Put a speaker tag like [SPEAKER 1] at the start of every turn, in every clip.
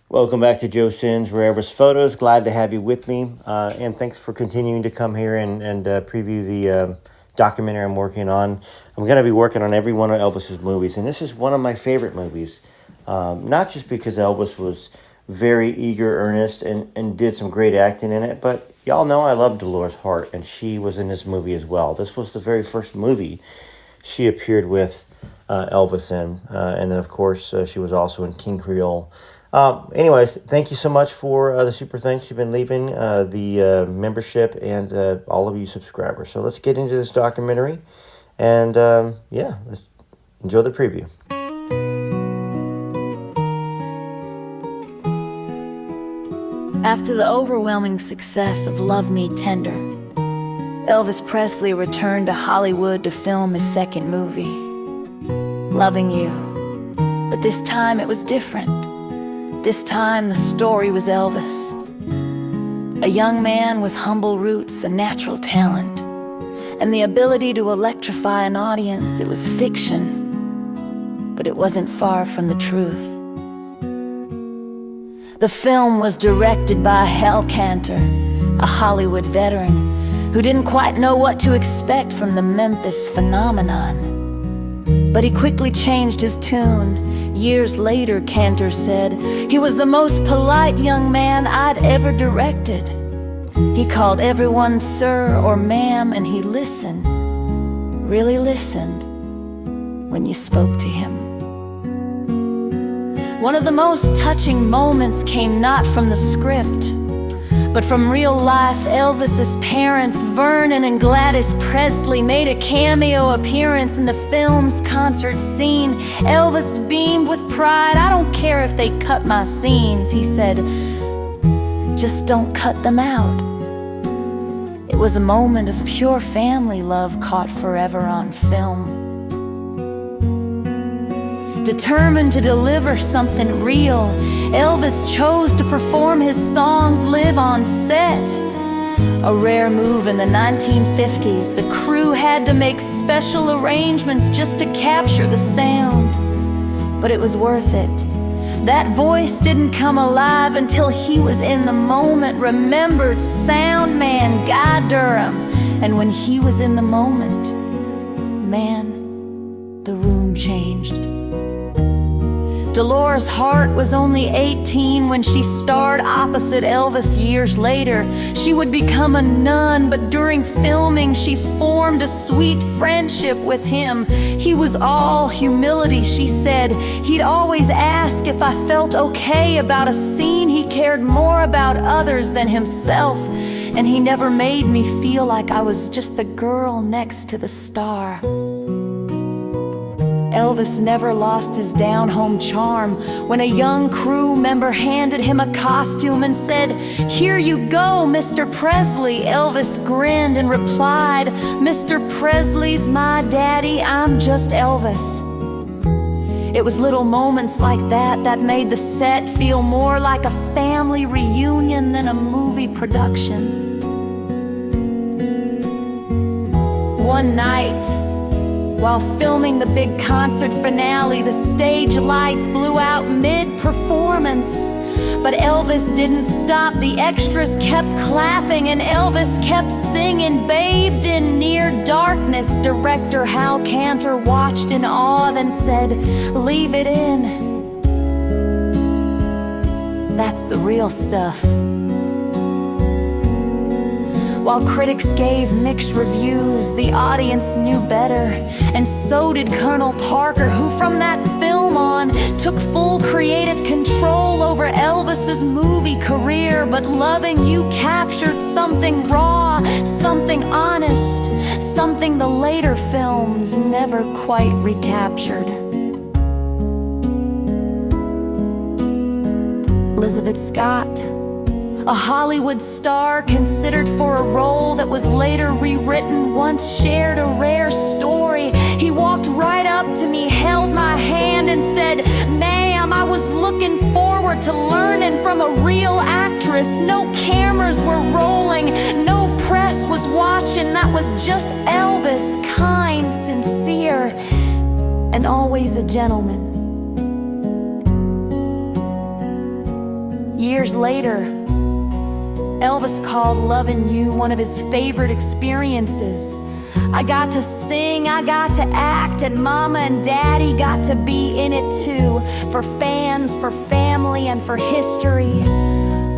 [SPEAKER 1] Welcome back to Joe Sins Rarest Photos. Glad to have you with me, and thanks for continuing to come here and preview the documentary I'm working on. I'm going to be working on every one of Elvis's movies, and this is one of my favorite movies. Not just because Elvis was very eager, earnest, and did some great acting in it, but y'all know I love Dolores Hart, and she was in this movie as well. This was the very first movie she appeared with Elvis in. And then, of course, she was also in King Creole. Anyways, thank you so much for the super thanks you've been leaving, the membership, and all of you subscribers. So let's get into this documentary. And yeah, let's enjoy the preview.
[SPEAKER 2] After the overwhelming success of Love Me Tender, Elvis Presley returned to Hollywood to film his second movie, Loving You. But this time it was different. This time the story was Elvis, a young man with humble roots and natural talent, and the ability to electrify an audience. It was fiction, but it wasn't far from the truth. The film was directed by Hal Cantor, a Hollywood veteran who didn't quite know what to expect from the Memphis phenomenon. But he quickly changed his tune. Years later, Cantor said, he was the most polite young man I'd ever directed. He called everyone sir or ma'am, and he listened, really listened, when you spoke to him. One of the most touching moments came not from the script, but from real life. Elvis's parents, Vernon and Gladys Presley, made a cameo appearance in the film's concert scene. Elvis beamed with pride. "I don't care if they cut my scenes," he said, "just don't cut them out." It was a moment of pure family love caught forever on film. Determined to deliver something real, Elvis chose to perform his songs live on set. A rare move in the 1950s, the crew had to make special arrangements just to capture the sound. But it was worth it. That voice didn't come alive until he was in the moment. Remembered sound man Guy Durham. And when he was in the moment, man, the room changed. Dolores Hart was only 18 when she starred opposite Elvis years later. She would become a nun, but during filming she formed a sweet friendship with him. He was all humility, she said. He'd always ask if I felt okay about a scene. He cared more about others than himself, and he never made me feel like I was just the girl next to the star. Elvis never lost his down-home charm. When a young crew member handed him a costume and said, "Here you go, Mr. Presley," Elvis grinned and replied, "Mr. Presley's my daddy, I'm just Elvis." It was little moments like that that made the set feel more like a family reunion than a movie production. One night, while filming the big concert finale, the stage lights blew out mid-performance. But Elvis didn't stop. The extras kept clapping and Elvis kept singing. Bathed in near darkness, director Hal Cantor watched in awe, then said, "Leave it in. That's the real stuff." While critics gave mixed reviews, the audience knew better, and so did Colonel Parker, who from that film on took full creative control over Elvis's movie career. But Loving You captured something raw, something honest, something the later films never quite recaptured. Elizabeth Scott, a Hollywood star considered for a role that was later rewritten, once shared a rare story. He walked right up to me, held my hand and said, "Ma'am, I was looking forward to learning from a real actress. No cameras were rolling, no press was watching. That was just Elvis, kind, sincere, and always a gentleman." Years later, Elvis called loving you one of his favorite experiences. I got to sing, I got to act, and Mama and Daddy got to be in it too. For fans, for family, and for history.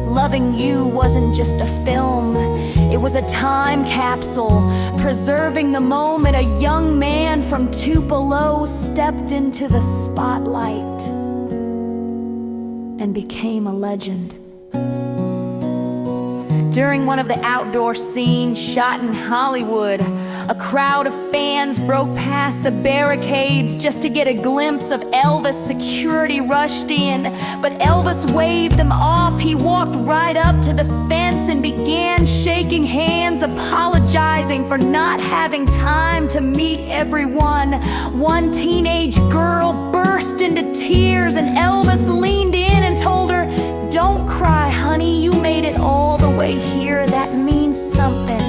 [SPEAKER 2] Loving You wasn't just a film, it was a time capsule, preserving the moment a young man from Tupelo stepped into the spotlight and became a legend. During one of the outdoor scenes shot in Hollywood, a crowd of fans broke past the barricades just to get a glimpse of Elvis. Security rushed in, but Elvis waved them off. He walked right up to the fence and began shaking hands, apologizing for not having time to meet everyone. One teenage girl burst into tears, and Elvis leaned in and told her, "Don't cry, honey, you made it all the way here. That means something."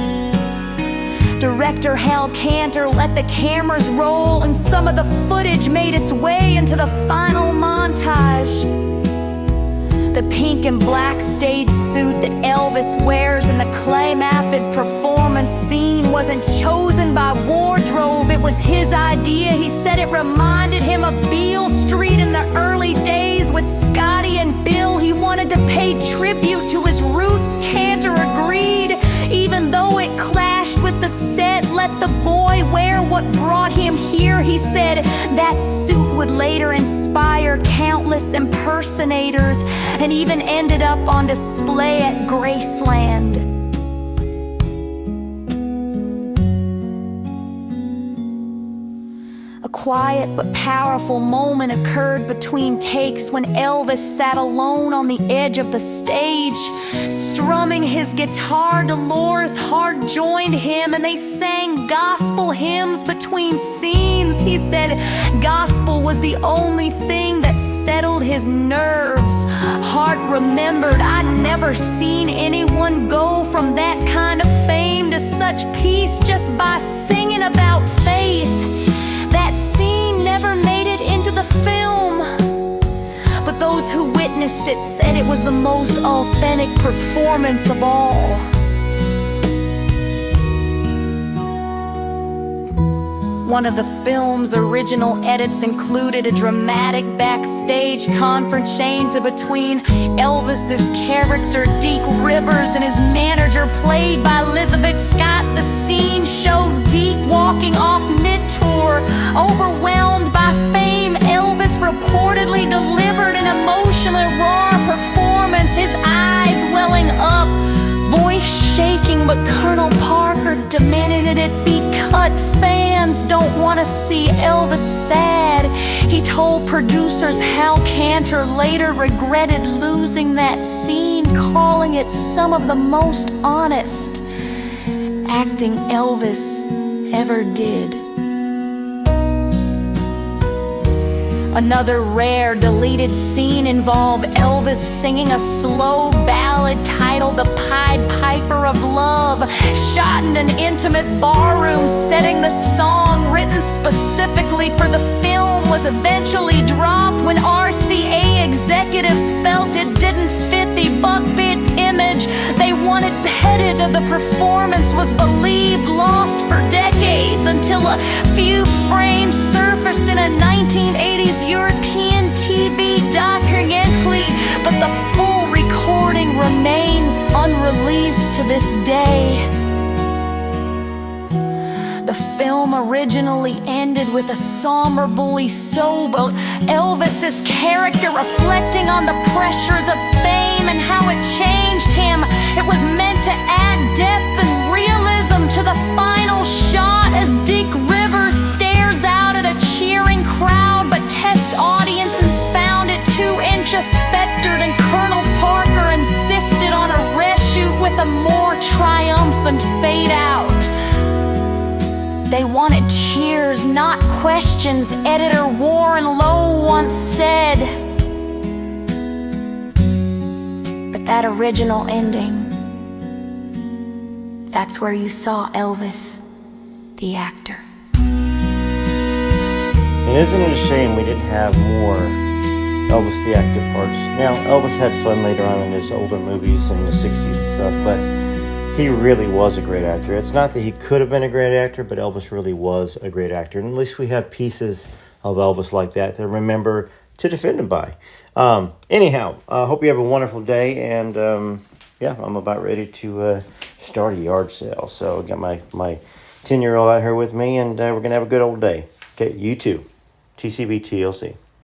[SPEAKER 2] Director Hal Cantor let the cameras roll, and some of the footage made its way into the final montage. The pink and black stage suit that Elvis wears in the clay method performance scene wasn't chosen by wardrobe, it was his idea. He said it reminded him of Beale Street in the early days with Scotty and Bill. He wanted to pay tribute to his roots. Cantor agreed, even though it clashed with the set. Let the boy wear what brought him here, he said. That suit would later inspire countless impersonators and even ended up on display at Graceland. A quiet but powerful moment occurred between takes when Elvis sat alone on the edge of the stage, strumming his guitar. Dolores Hart joined him and they sang gospel hymns between scenes. He said gospel was the only thing that settled his nerves. Hart remembered, "I'd never seen anyone go from that kind of fame to such peace just by singing about faith." That scene never made it into the film, but those who witnessed it said it was the most authentic performance of all. One of the film's original edits included a dramatic backstage confrontation between Elvis's character Deke Rivers and his manager, played by Elizabeth Scott. The scene showed Deke walking off mid-tour, overwhelmed by fame. Elvis reportedly delivered an emotional, raw performance, his eyes welling up, voice shaking, but Colonel Parker demanded it be cut. Fans don't want to see Elvis sad. He told producers Hal Cantor later regretted losing that scene, calling it some of the most honest acting Elvis ever did. Another rare deleted scene involved Elvis singing a slow ballad titled "The Pied Piper of Love," shot in an intimate barroom setting. The song, written specifically for the film, was eventually dropped when RCA executives felt it didn't fit the buckbeat image they wanted. Pettit of the performance was believed lost for decades until a few frames surfaced in a 1980s European TV documentary, but the full recording remains unreleased to this day. The film originally ended with a somber, bully sober Elvis's character reflecting on the pressures of fame and how it changed him. It was meant to add depth and realism to the final shot as Deke Rivers stares out at a cheering crowd, but test audiences found it too introspective, and Colonel Parker insisted on a reshoot with a more triumphant fade out. They wanted cheers, not questions, editor Warren Lowe once said. But that original ending, that's where you saw Elvis, the actor.
[SPEAKER 1] And isn't it a shame we didn't have more Elvis the active parts. Now, Elvis had fun later on in his older movies in the 60s and stuff, but he really was a great actor. It's not that he could have been a great actor, but Elvis really was a great actor. And at least we have pieces of Elvis like that to remember to defend him by. Anyhow, I hope you have a wonderful day. And yeah, I'm about ready to start a yard sale. So I got my 10-year-old out here with me, and we're going to have a good old day. Okay, you too. TCB TLC.